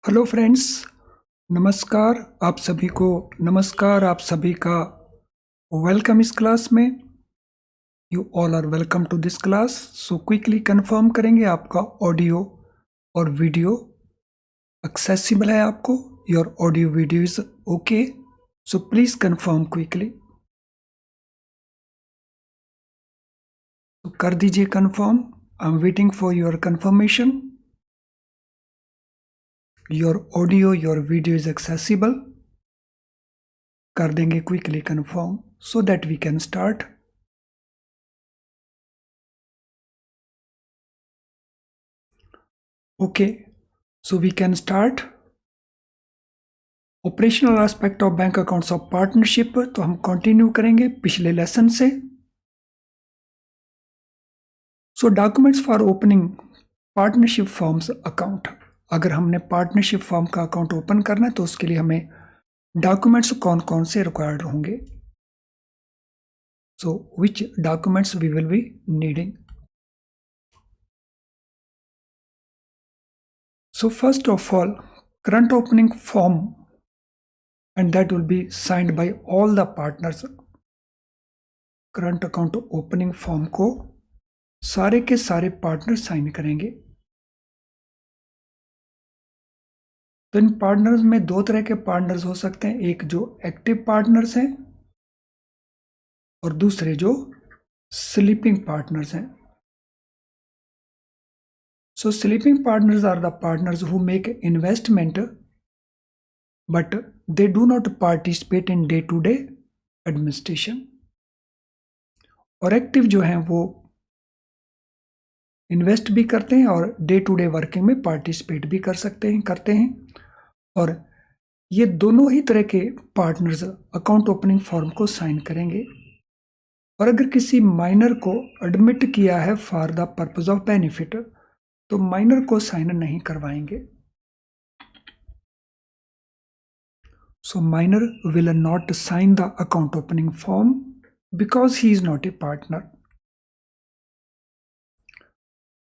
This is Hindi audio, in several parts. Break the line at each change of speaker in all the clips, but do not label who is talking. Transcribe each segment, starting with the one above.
हेलो फ्रेंड्स, नमस्कार आप सभी का वेलकम इस क्लास में। You all are welcome to this class. So quickly confirm करेंगे आपका ऑडियो और वीडियो एक्सेसिबल है आपको। Your audio video is okay, so please confirm quickly. तो कर दीजिए confirm. I am waiting for your confirmation. Your audio your video is accessible. कर देंगे quickly confirm so that we can start. Okay, so we can start operational aspect of bank accounts of partnership. तो हम कंटिन्यू करेंगे पिछले लेसन से। So documents for opening partnership forms account. अगर हमने पार्टनरशिप फॉर्म का अकाउंट ओपन करना है तो उसके लिए हमें डॉक्यूमेंट्स कौन कौन से रिक्वायर्ड होंगे। So which documents we will be needing. So first of all current opening form and that will be signed by all the partners। Current account opening form को सारे के सारे पार्टनर साइन करेंगे। तो इन पार्टनर्स में दो तरह के पार्टनर्स हो सकते हैं, एक जो एक्टिव पार्टनर्स हैं और दूसरे जो स्लीपिंग पार्टनर्स हैं। So sleeping partners are the partners who make investment but they do not participate in day to day administration. और एक्टिव जो हैं वो इन्वेस्ट भी करते हैं और डे टू डे वर्किंग में पार्टिसिपेट भी करते हैं। और ये दोनों ही तरह के पार्टनर्स अकाउंट ओपनिंग फॉर्म को साइन करेंगे। और अगर किसी माइनर को एडमिट किया है for the purpose of benefit तो माइनर को साइन नहीं करवाएंगे। So minor will not sign the account opening form because he is not a partner.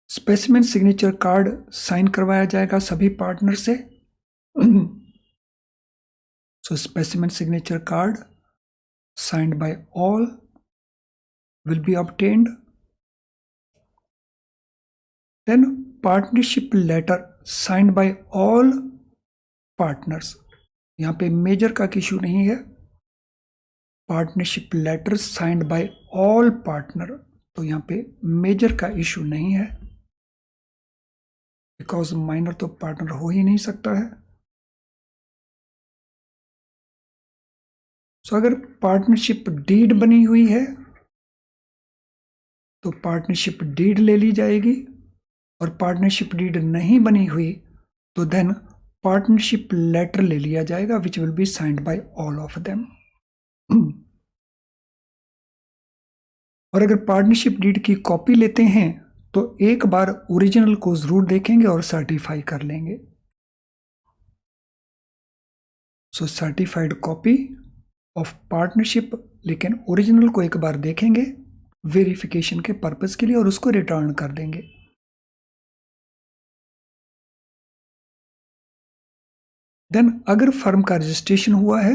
Specimen signature card sign करवाया जाएगा सभी पार्टनर से। So specimen signature card signed by all will be obtained. Then partnership letter signed by all partners। यहाँ पे मेजर का इशू नहीं है। Partnership letter signed by all partner, तो यहाँ पे मेजर का इशू नहीं है बिकॉज माइनर तो पार्टनर हो ही नहीं सकता है। सो अगर पार्टनरशिप डीड बनी हुई है तो पार्टनरशिप डीड ले ली जाएगी, और पार्टनरशिप डीड नहीं बनी हुई तो देन पार्टनरशिप लेटर ले लिया जाएगा which will be signed by all of them. और अगर पार्टनरशिप डीड की कॉपी लेते हैं तो एक बार ओरिजिनल को जरूर देखेंगे और सर्टिफाई कर लेंगे। सो सर्टिफाइड कॉपी ऑफ पार्टनरशिप, लेकिन ओरिजिनल को एक बार देखेंगे वेरिफिकेशन के पर्पस के लिए और उसको रिटर्न कर देंगे। देन अगर फर्म का रजिस्ट्रेशन हुआ है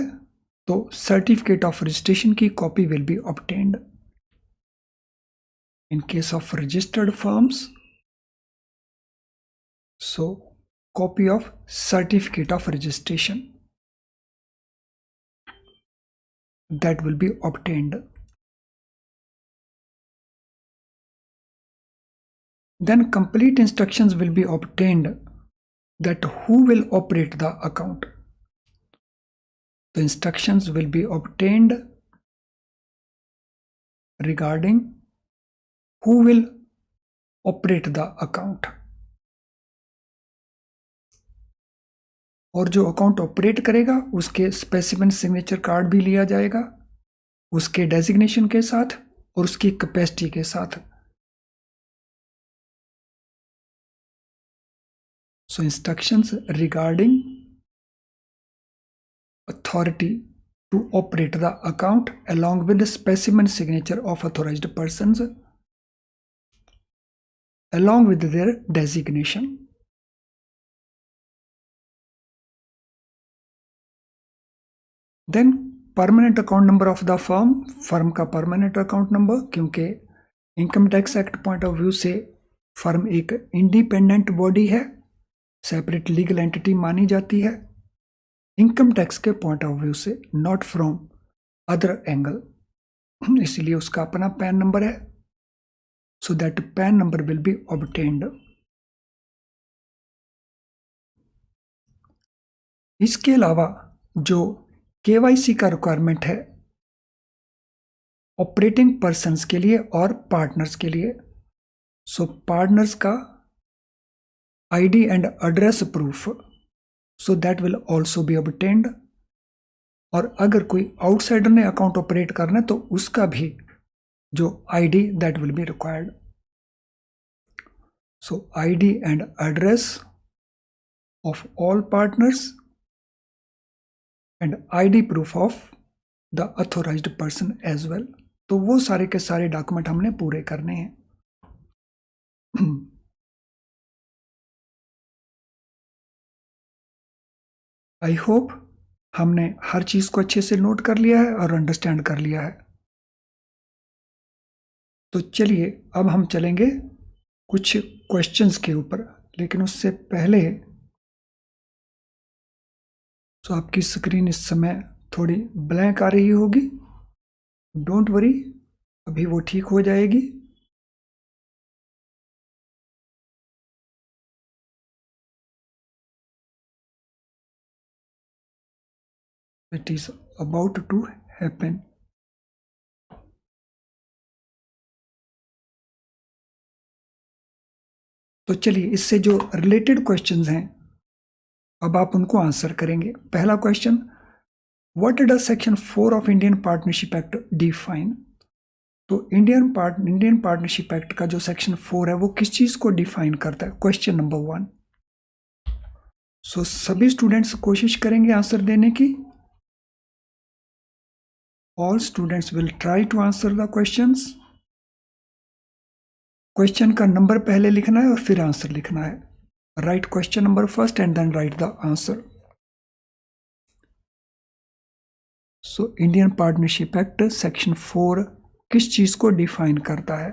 तो सर्टिफिकेट ऑफ रजिस्ट्रेशन की copy will be obtained. In case of registered firms, so copy of certificate of registration that will be obtained. Then complete instructions will be obtained that who will operate the account. The instructions will be obtained regarding who will operate the account. और जो अकाउंट ऑपरेट करेगा उसके स्पेसिमेन सिग्नेचर कार्ड भी लिया जाएगा उसके डेजिग्नेशन के साथ और उसकी कैपेसिटी के साथ। So instructions regarding authority to operate the account along with the specimen signature of authorized persons along with their designation। Then permanent account number of the firm, firm का परमानेंट अकाउंट नंबर, क्योंकि income tax act point of view से फर्म एक इंडिपेंडेंट बॉडी है, सेपरेट लीगल एंटिटी मानी जाती है। इनकम टैक्स के पॉइंट ऑफ व्यू से, नॉट फ्रॉम अदर एंगल, इसलिए उसका अपना पैन नंबर है। So that PAN number will be obtained. इसके अलावा जो केवाईसी का रिक्वायरमेंट है ऑपरेटिंग पर्सन्स के लिए और पार्टनर्स के लिए, सो पार्टनर्स का ID and address proof, so that will also be obtained. और अगर कोई आउटसाइडर ने अकाउंट ऑपरेट करना है तो उसका भी जो ID that will be required. So ID and address of all partners and ID proof of the authorised person as well. तो वो सारे के सारे डॉक्यूमेंट हमने पूरे करने हैं। आई होप हमने हर चीज को अच्छे से नोट कर लिया है और अंडरस्टैंड कर लिया है। तो चलिए अब हम चलेंगे कुछ क्वेश्चंस के ऊपर, लेकिन उससे पहले तो आपकी स्क्रीन इस समय थोड़ी ब्लैंक आ रही होगी, डोंट वरी, अभी वो ठीक हो जाएगी। It is about to happen. तो चलिए इससे जो रिलेटेड क्वेश्चंस हैं अब आप उनको आंसर करेंगे। पहला question, what does section 4 of Indian partnership act define? तो इंडियन पार्टनरशिप एक्ट का जो सेक्शन 4 है वो किस चीज को डिफाइन करता है? Question number 1। सो सभी स्टूडेंट्स कोशिश करेंगे आंसर देने की। All students will try to answer the questions. Question का नंबर पहले लिखना है और फिर आंसर लिखना है। Write question number first and then write the answer. So Indian partnership act section 4 किस चीज को डिफाइन करता है?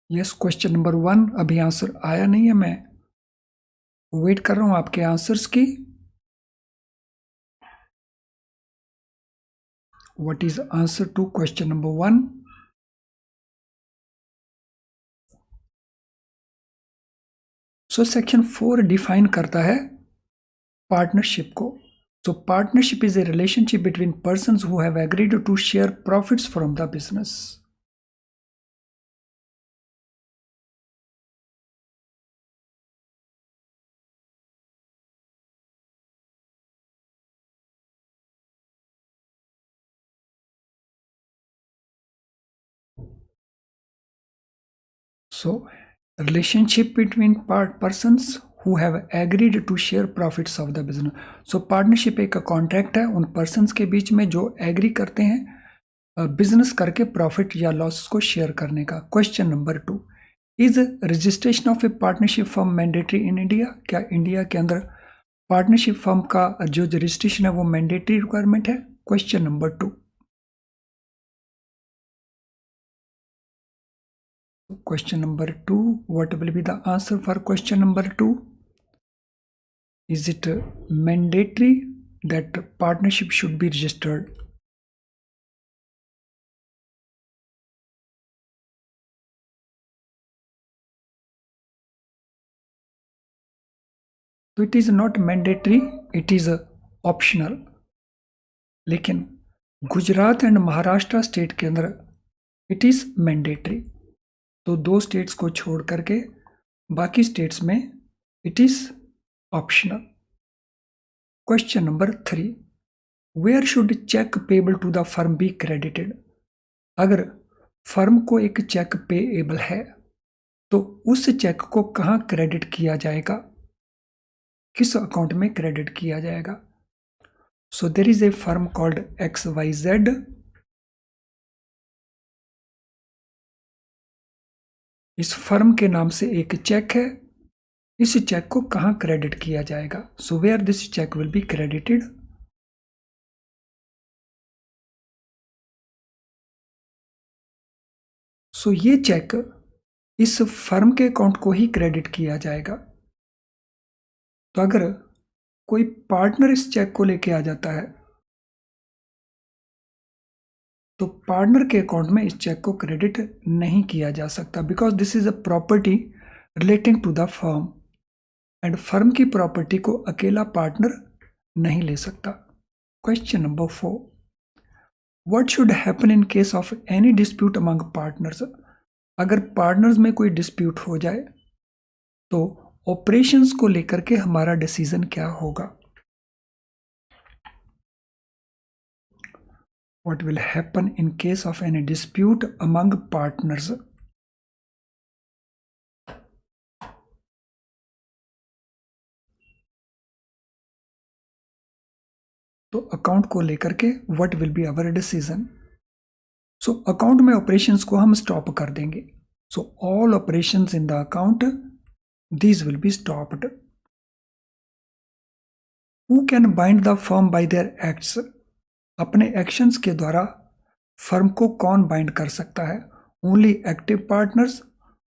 यस, क्वेश्चन नंबर 1 अभी आंसर आया नहीं है, मैं वेट कर रहा हूं आपके आंसर्स की। What is answer to question number 1? So section 4 define करता है पार्टनरशिप को। So partnership is a relationship between persons who have agreed to share profits from the business. So, relationship between persons who have agreed to share profits of the business. So, partnership एक कॉन्ट्रैक्ट है उन पर्सन्स के बीच में जो एग्री करते हैं बिजनेस करके प्रॉफिट या लॉस को शेयर करने का। Question number 2, is registration of A partnership firm mandatory in India? क्या इंडिया के अंदर पार्टनरशिप फर्म का जो रजिस्ट्रेशन है वो मैंडेटरी रिक्वायरमेंट है? Question number 2। Question number 2, what will be the answer for question number 2? Is it mandatory that partnership should be registered? So it is not mandatory, it is optional. लेकिन गुजरात एंड महाराष्ट्र स्टेट के अंदर इट इज मैंडेटरी। तो 2 स्टेट्स को छोड़ करके बाकी स्टेट्स में it is optional. Question number 3, where should cheque payable to the firm be credited? अगर फर्म को एक चेक पेएबल है तो उस चेक को कहां क्रेडिट किया जाएगा, किस अकाउंट में क्रेडिट किया जाएगा? So there is a firm called XYZ इस फर्म के नाम से एक चेक है, इस चेक को कहां क्रेडिट किया जाएगा? So where this cheque will be credited? So ये चेक इस फर्म के अकाउंट को ही क्रेडिट किया जाएगा। तो अगर कोई पार्टनर इस चेक को लेके आ जाता है तो पार्टनर के अकाउंट में इस चेक को क्रेडिट नहीं किया जा सकता, because this is a property relating to the firm, and firm की प्रॉपर्टी को अकेला पार्टनर नहीं ले सकता। Question number 4, what should happen in case of any dispute among partners? अगर पार्टनर्स में कोई डिस्प्यूट हो जाए तो ऑपरेशंस को लेकर के हमारा डिसीजन क्या होगा? What will happen in case of any dispute among partners? तो अकाउंट को लेकर के what will be our decision? So account में ऑपरेशंस को हम स्टॉप कर देंगे। So all operations in the account, these will be stopped. Who can bind the firm by their acts? अपने एक्शंस के द्वारा फर्म को कौन बाइंड कर सकता है? Only active partners,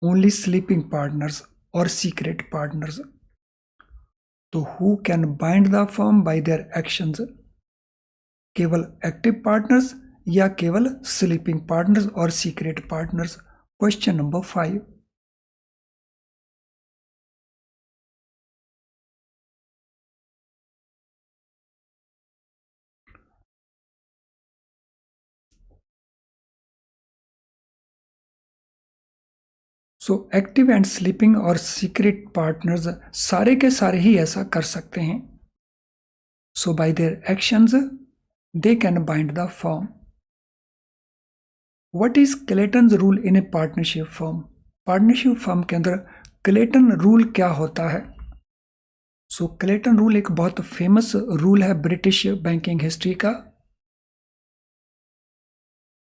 only sleeping partners और सीक्रेट पार्टनर्स। तो who can bind the firm by their actions? केवल एक्टिव पार्टनर्स या केवल स्लीपिंग पार्टनर्स और secret partners? Question number 5, so active and sleeping और सीक्रेट पार्टनर्स सारे के सारे ही ऐसा कर सकते हैं। So by their actions they can bind the firm. What is Clayton rule in a partnership firm? Partnership firm के अंदर क्लेटन रूल क्या होता है? सो क्लेटन रूल एक बहुत फेमस रूल है ब्रिटिश बैंकिंग हिस्ट्री का,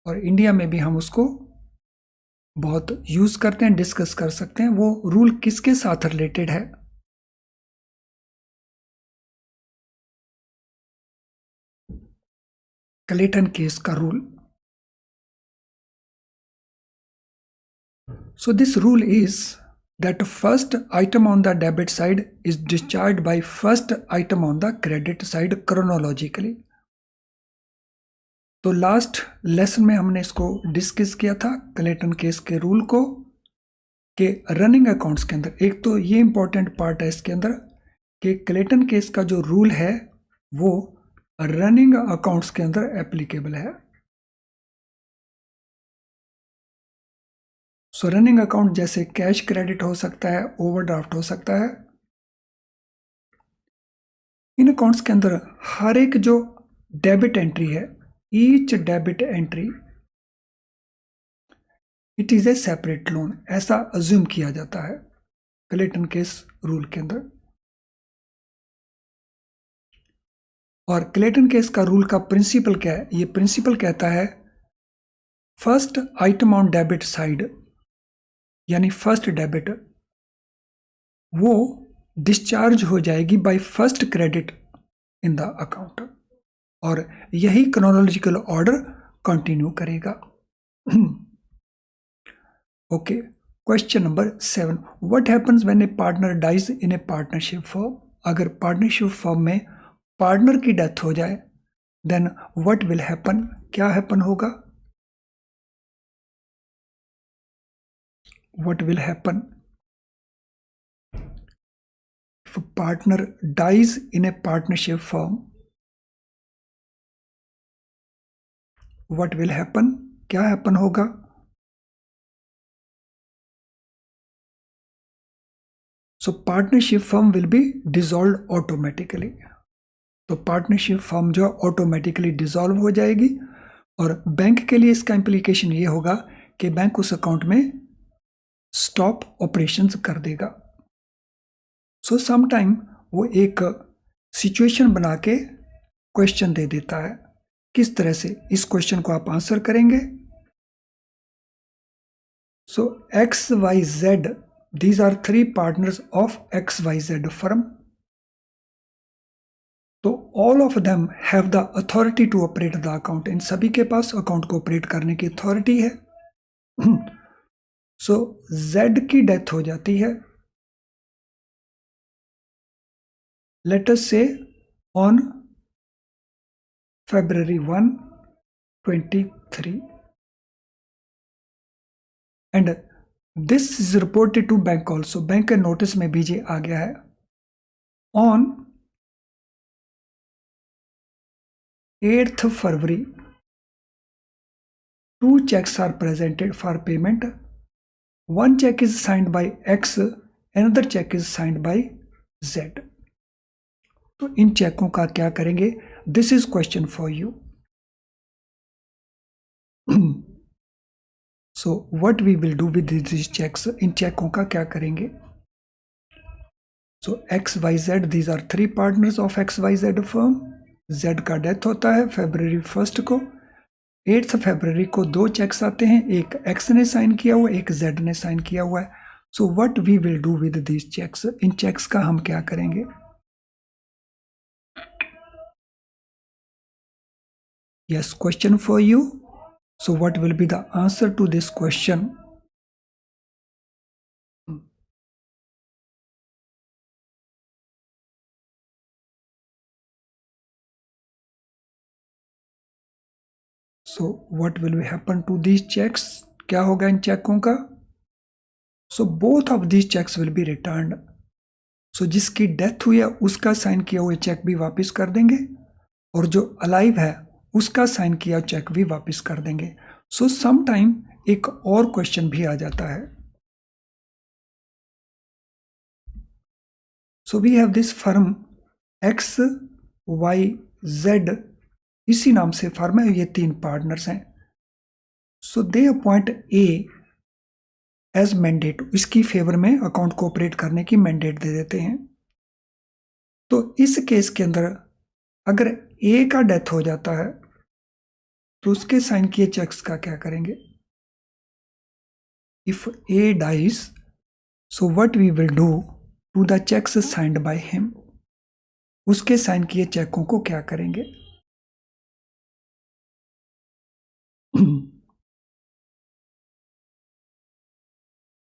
और इंडिया में भी हम उसको बहुत यूज करते हैं, डिस्कस कर सकते हैं। वो रूल किसके साथ रिलेटेड है? क्लेटन केस का rule. So this rule is that first item on the debit side is discharged by first item on the credit side chronologically. तो लास्ट लेसन में हमने इसको डिस्कस किया था क्लेटन केस के रूल को, कि रनिंग अकाउंट्स के अंदर एक तो ये इंपॉर्टेंट पार्ट है इसके अंदर कि क्लेटन केस का जो रूल है वो रनिंग अकाउंट्स के अंदर एप्लीकेबल है। सो रनिंग अकाउंट जैसे कैश क्रेडिट हो सकता है, ओवरड्राफ्ट हो सकता है। इन अकाउंट्स के अंदर हर एक जो डेबिट एंट्री है, each debit entry it is a separate loan, ऐसा अज्यूम किया जाता है क्लेटन केस रूल के अंदर। और क्लेटन केस का रूल का प्रिंसिपल क्या है? ये प्रिंसिपल कहता है first item on debit side, यानी फर्स्ट डेबिट वो डिस्चार्ज हो जाएगी by first credit in the account, और यही क्रोनोलॉजिकल ऑर्डर कंटिन्यू करेगा। Okay, question number 7, what happens when A partner dies in a partnership firm? अगर पार्टनरशिप फर्म में पार्टनर की डेथ हो जाए देन व्हाट विल हैपन? क्या हैपन होगा? What will happen if a partner dies in a partnership firm? What will happen? क्या हैपन होगा? So partnership firm will be dissolved automatically. तो पार्टनरशिप फर्म जो ऑटोमेटिकली डिसॉल्व हो जाएगी, और बैंक के लिए इसका इम्प्लीकेशन ये होगा कि बैंक उस अकाउंट में स्टॉप ऑपरेशंस कर देगा। सो समटाइम वो एक सिचुएशन बना के क्वेश्चन दे देता है, किस तरह से इस क्वेश्चन को आप आंसर करेंगे? So XYZ, these are three partners of XYZ firm. तो all of them have the authority to operate the account. इन सभी के पास अकाउंट को ऑपरेट करने की अथॉरिटी है. सो Z की डेथ हो जाती है, let us say on February 1, 23, and this is reported to bank also. Bank के नोटिस में भी ये आ गया है. On 8th February, 2 checks are presented for payment. One check is signed by X, another check is signed by Z. तो इन चेकों का क्या करेंगे? This is question for you. So what we will do with this cheques. इन चेकों का क्या करेंगे? So XYZ, these are three partners of XYZ firm. Z का डेथ होता है February 1 को. 8th February को 2 चेक्स आते हैं, एक X ने साइन किया हुआ, एक Z ने साइन किया हुआ है. So what we will do with these cheques. इन चेक्स का हम क्या करेंगे? Yes, question for you. So what will be the answer to this question? So what will happen to these checks? क्या होगा इन चेकों का? So both of these checks will be returned. So जिसकी डेथ हुई है उसका साइन किया हुआ चेक भी वापस कर देंगे, और जो अलाइव है उसका साइन किया चेक भी वापस कर देंगे. सो सम टाइम एक और क्वेश्चन भी आ जाता है. So we have this firm XYZ, इसी नाम से फर्म है, ये 3 पार्टनर्स हैं. सो दे अपॉइंट A एज मैंडेट. इसकी फेवर में अकाउंट को ऑपरेट करने की मैंडेट दे देते हैं. तो इस केस के अंदर अगर A का डेथ हो जाता है तो उसके साइन किए चेक्स का क्या करेंगे? If A dies, so what we will do to the cheques signed by him. उसके साइन किए चेकों को क्या करेंगे?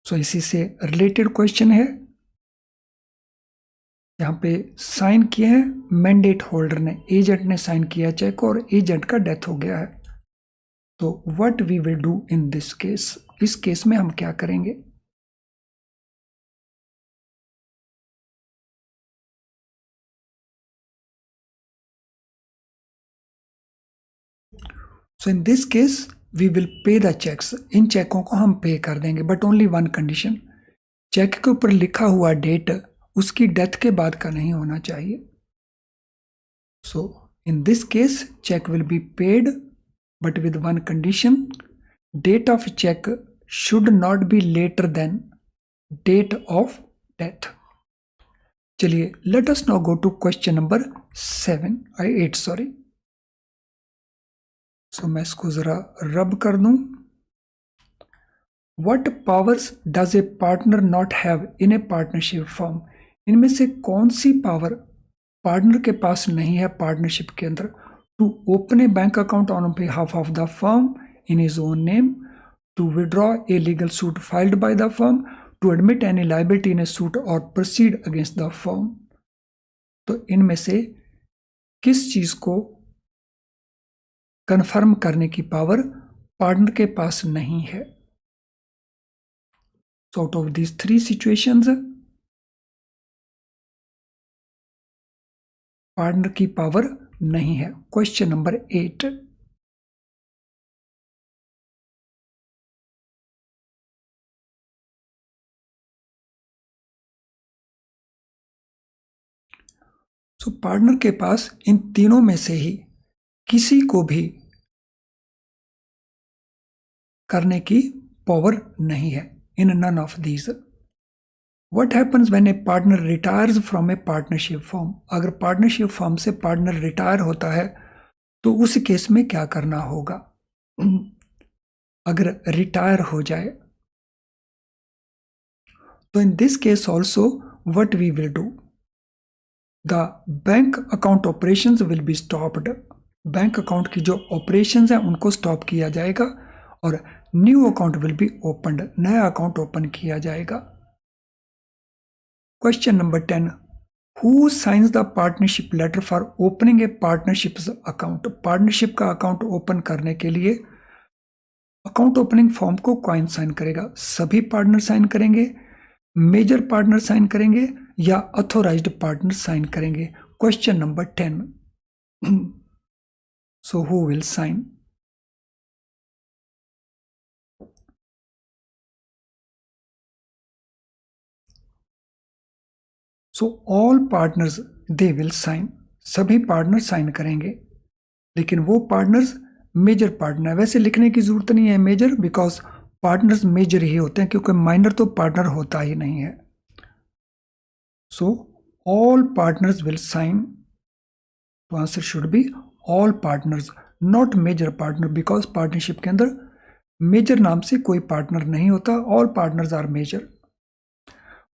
सो इसी से रिलेटेड क्वेश्चन है. यहाँ पे साइन किया है मैंडेट होल्डर ने, एजेंट ने साइन किया चेक और एजेंट का डेथ हो गया है. तो what we will do in this case. इस केस में हम क्या करेंगे? So in this case we will pay the cheques. इन चेकों को हम पे कर देंगे, but only one condition. Cheque के ऊपर लिखा हुआ डेट उसकी डेथ के बाद का नहीं होना चाहिए. So in this case cheque will be paid, but with one condition. Date of cheque should not be later than date of death. चलिए, let us now go to question number 8 sorry. So मैं इसको जरा रब कर दूं. What powers does a partner not have in a partnership firm? इनमें से कौन सी पावर पार्टनर के पास नहीं है पार्टनरशिप के अंदर? To open a bank account on behalf of the firm in his own name, to withdraw a legal suit filed by the firm, to admit any liability in a suit और प्रोसीड अगेंस्ट द फर्म. तो इनमें से किस चीज को कन्फर्म करने की पावर पार्टनर के पास नहीं है? So out of these 3 situations, partner की पावर नहीं है. Question number 8. सो पार्टनर के पास इन तीनों में से ही किसी को भी करने की पावर नहीं है. In none of these. What happens when a partner retires from a partnership firm? अगर पार्टनरशिप फर्म से पार्टनर रिटायर होता है तो उस केस में क्या करना होगा? अगर रिटायर हो जाए So in this case also, what we will do, the bank account operations will be stopped. Bank account की जो ऑपरेशंस हैं उनको स्टॉप किया जाएगा और new account will be opened, नया अकाउंट ओपन किया जाएगा। Question number 10, who signs the partnership letter for opening a partnership account? Partnership का अकाउंट ओपन करने के लिए अकाउंट ओपनिंग फॉर्म को कौन साइन करेगा? सभी पार्टनर साइन करेंगे, मेजर पार्टनर साइन करेंगे या अथोराइज्ड पार्टनर साइन करेंगे? Question number 10, so who will sign? So all partners they will sign, सभी पार्टनर साइन करेंगे, लेकिन वो पार्टनर्स मेजर पार्टनर है। वैसे लिखने की जरूरत नहीं है मेजर, बिकॉज पार्टनर्स मेजर ही होते हैं, क्योंकि माइनर तो पार्टनर होता ही नहीं है। So all partners will sign, तो answer should be all partners, not major partner, because partnership के अंदर मेजर नाम से कोई पार्टनर नहीं होता, all partners are major.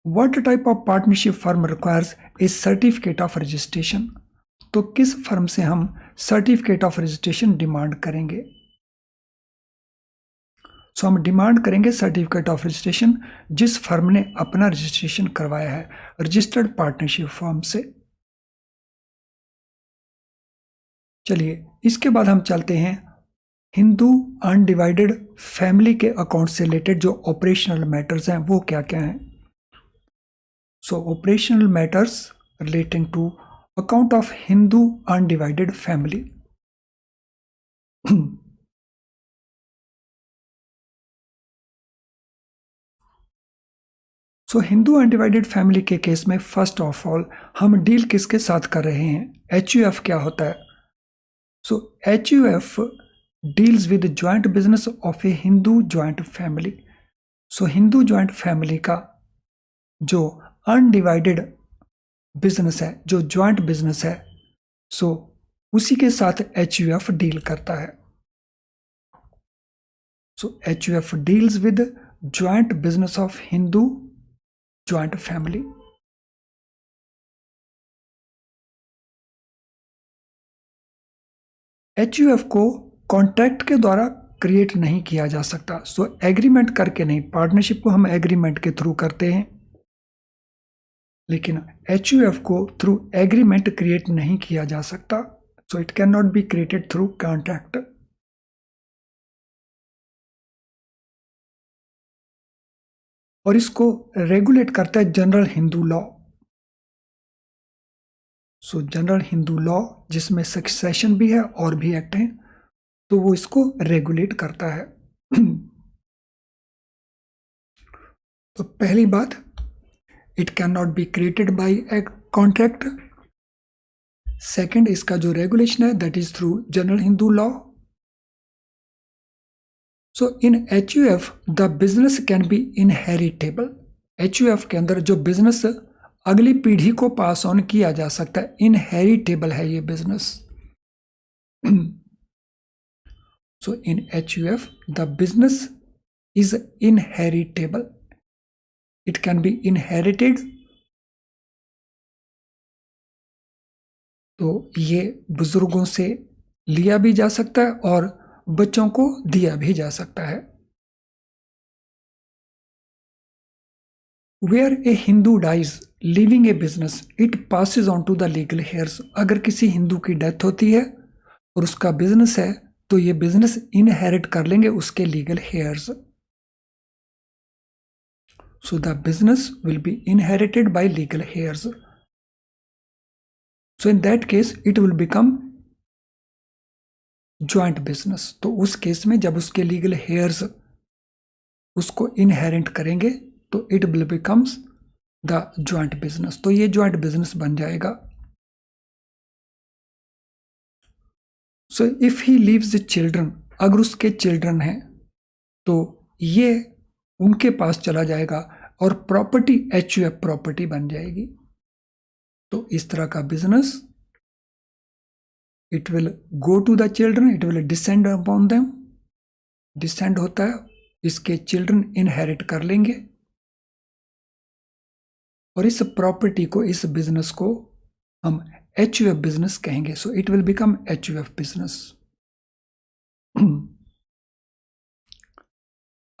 What type of partnership firm requires a certificate of registration? तो किस फर्म से हम सर्टिफिकेट ऑफ रजिस्ट्रेशन डिमांड करेंगे? सो हम डिमांड करेंगे सर्टिफिकेट ऑफ रजिस्ट्रेशन जिस फर्म ने अपना रजिस्ट्रेशन करवाया है रजिस्टर्ड पार्टनरशिप फर्म से। चलिए इसके बाद हम चलते हैं हिंदू अनडिवाइडेड फैमिली के अकाउंट से रिलेटेड जो ऑपरेशनल मैटर्स हैं वो क्या क्या हैं। So operational matters relating to account of Hindu undivided family. So Hindu undivided family के केस में फर्स्ट ऑफ ऑल हम डील किसके साथ कर रहे हैं? HUF क्या होता है? So HUF deals with joint business of a Hindu joint family. So Hindu joint family का जो अनडिवाइडेड बिजनेस है, जो ज्वाइंट बिजनेस है, सो उसी के साथ HUF डील करता है। सो HUF deals with joint business of Hindu joint family. HUF को कॉन्ट्रैक्ट के द्वारा क्रिएट नहीं किया जा सकता, सो एग्रीमेंट करके नहीं। पार्टनरशिप को हम एग्रीमेंट के थ्रू करते हैं, लेकिन HUF को थ्रू एग्रीमेंट क्रिएट नहीं किया जा सकता, so it can not be created through contract. और इसको रेगुलेट करता है जनरल हिंदू लॉ। सो जनरल हिंदू लॉ जिसमें सक्सेशन भी है और भी एक्ट हैं, तो वो इसको रेगुलेट करता है। तो पहली बात, it can not be created by a contract. Second, इसका जो रेगुलेशन है that is through general Hindu law. So in HUF the business can be inheritable. HUF के अंदर जो बिजनेस अगली पीढ़ी को पास ऑन किया जा सकता है, इनहेरिटेबल है ये business. So in HUF the business is inheritable, it can be inherited. तो ये बुजुर्गों से लिया भी जा सकता है और बच्चों को दिया भी जा सकता है। Where a Hindu dies living a business it passes on to the legal heirs. अगर किसी हिंदू की डेथ होती है और उसका बिजनेस है तो ये बिजनेस इनहेरिट कर लेंगे उसके legal hairs. So the business will be inherited by legal heirs. So in that case it will become joint business. तो उस केस में जब उसके legal heirs उसको inherit करेंगे तो it will becomes the joint business. तो ये joint business बन जाएगा। So if he leaves the children, अगर उसके children हैं तो ये उनके पास चला जाएगा और प्रॉपर्टी HUF प्रॉपर्टी बन जाएगी। तो इस तरह का business it will go to the children, it will descend upon them. Descend होता है, इसके चिल्ड्रन इनहेरिट कर लेंगे। और इस प्रॉपर्टी को, इस बिजनेस को हम HUF बिजनेस कहेंगे. So it will become HUF business.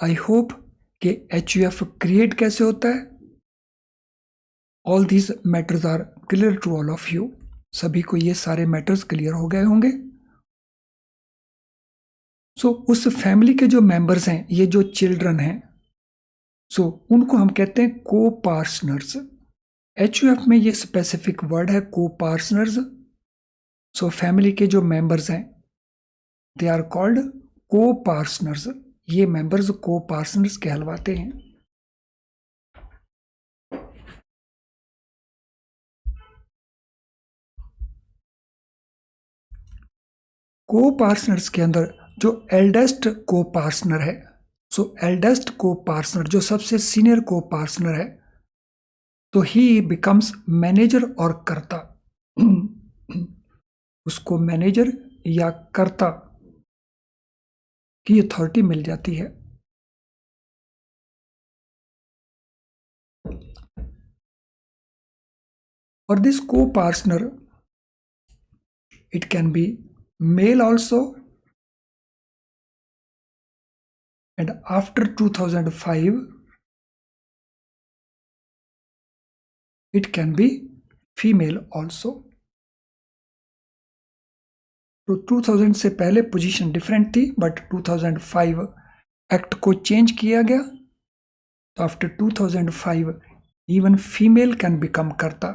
I hope कि HUF क्रिएट कैसे होता है. All these matters are clear to all of you. सभी को ये सारे मैटर्स क्लियर हो गए होंगे. सो उस फैमिली के जो मेंबर्स हैं, ये जो चिल्ड्रन हैं, सो उनको हम कहते हैं को पार्टनर्स. HUF में ये स्पेसिफिक वर्ड है, को पार्टनर्स. सो फैमिली के जो मेंबर्स हैं, दे आर कॉल्ड को पार्टनर्स. ये मेंबर्स को पार्टनर्स कहलवाते हैं. को पार्टनर्स के अंदर जो एल्डेस्ट को पार्टनर है, सो एल्डेस्ट को पार्टनर जो सबसे सीनियर को पार्टनर है, तो ही बिकम्स मैनेजर और कर्ता. उसको मैनेजर या कर्ता की अथॉरिटी मिल जाती है. और दिस को partner, it can be male also, and after 2005 it can be female also. तो 2000 से पहले पोजीशन डिफरेंट थी, बट 2005 एक्ट को चेंज किया गया. तो after 2005 even female can become karta.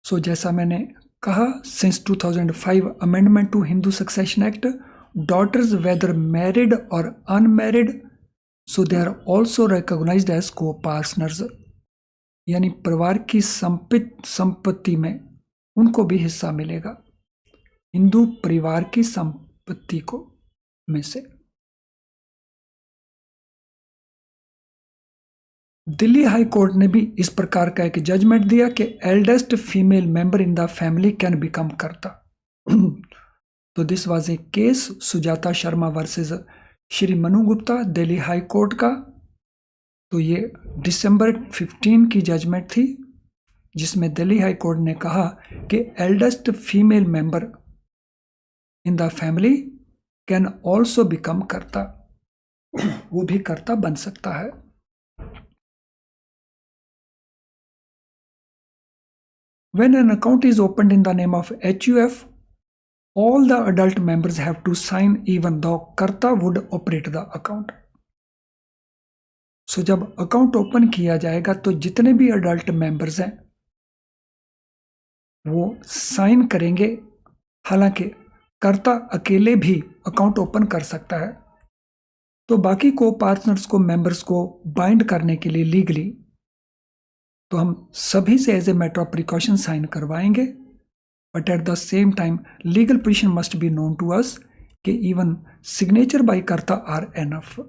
So जैसा मैंने कहा, since 2005 amendment to Hindu succession act, daughters whether married or unmarried, so they are also recognized as co-partners. यानी परिवार की संपत्ति में उनको भी हिस्सा मिलेगा, हिंदू परिवार की संपत्ति को में से. दिल्ली हाई कोर्ट ने भी इस प्रकार का एक जजमेंट दिया कि eldest female member in the family can become कर्ता. तो this was a case Sujata Sharma versus Shri Manu Gupta, Delhi high court का. तो ये दिसंबर 15 की जजमेंट थी, जिसमें दिल्ली हाई कोर्ट ने कहा कि eldest female member in the family can also become कर्ता. वो भी कर्ता बन सकता है. When an account is opened in the name of HUF, all the adult members have to sign even though कर्ता would operate the account. सो जब अकाउंट ओपन किया जाएगा तो जितने भी अडल्ट मेंबर्स हैं वो साइन करेंगे. हालांकि कर्ता अकेले भी अकाउंट ओपन कर सकता है. तो बाकी को पार्टनर्स को, मेंबर्स को बाइंड करने के लिए लीगली तो हम सभी से as a matter of precaution sign करवाएंगे. But at the same time legal position must be known to us कि even signature by karta are enough.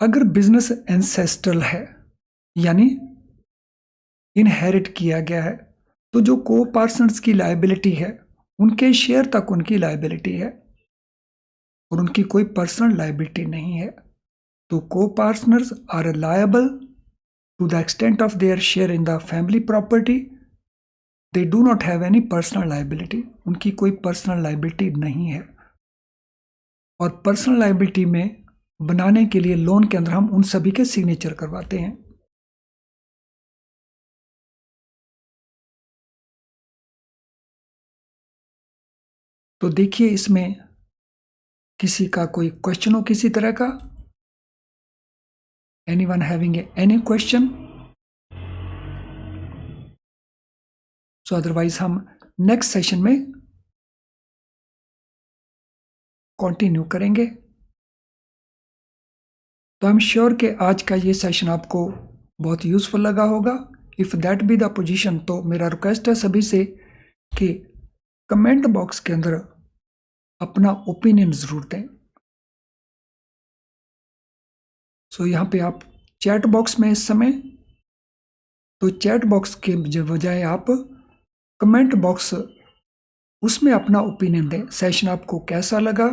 अगर बिजनेस एंसेस्ट्रल है यानी इनहेरिट किया गया है, तो जो को पार्टनर्स की लायबिलिटी है उनके शेयर तक उनकी लायबिलिटी है और उनकी कोई पर्सनल लायबिलिटी नहीं है. तो co partners are liable to the extent of their share in the family property. They do not have any personal liability. उनकी कोई पर्सनल लायबिलिटी नहीं है. और पर्सनल लायबिलिटी में बनाने के लिए लोन के अंदर हम उन सभी के सिग्नेचर करवाते हैं. तो देखिए इसमें किसी का कोई क्वेश्चन हो किसी तरह का. Anyone having any question? सो अदरवाइज हम नेक्स्ट सेशन में कंटिन्यू करेंगे. तो आई एम श्योर कि आज का ये सेशन आपको बहुत यूजफुल लगा होगा. If that be the position, तो मेरा रिक्वेस्ट है सभी से कि कमेंट बॉक्स के अंदर अपना ओपिनियन जरूर दें. सो यहाँ पे आप चैट बॉक्स में इस समय, तो चैट बॉक्स के बजाय आप कमेंट बॉक्स उसमें अपना ओपिनियन दें। सेशन आपको कैसा लगा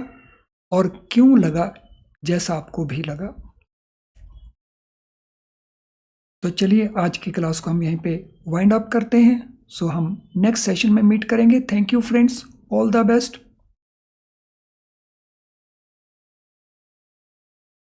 और क्यों लगा, जैसा आपको भी लगा। तो चलिए आज की क्लास को हम यहीं पे वाइंड अप करते हैं। सो हम नेक्स्ट सेशन में मीट करेंगे। Thank you friends, all the best.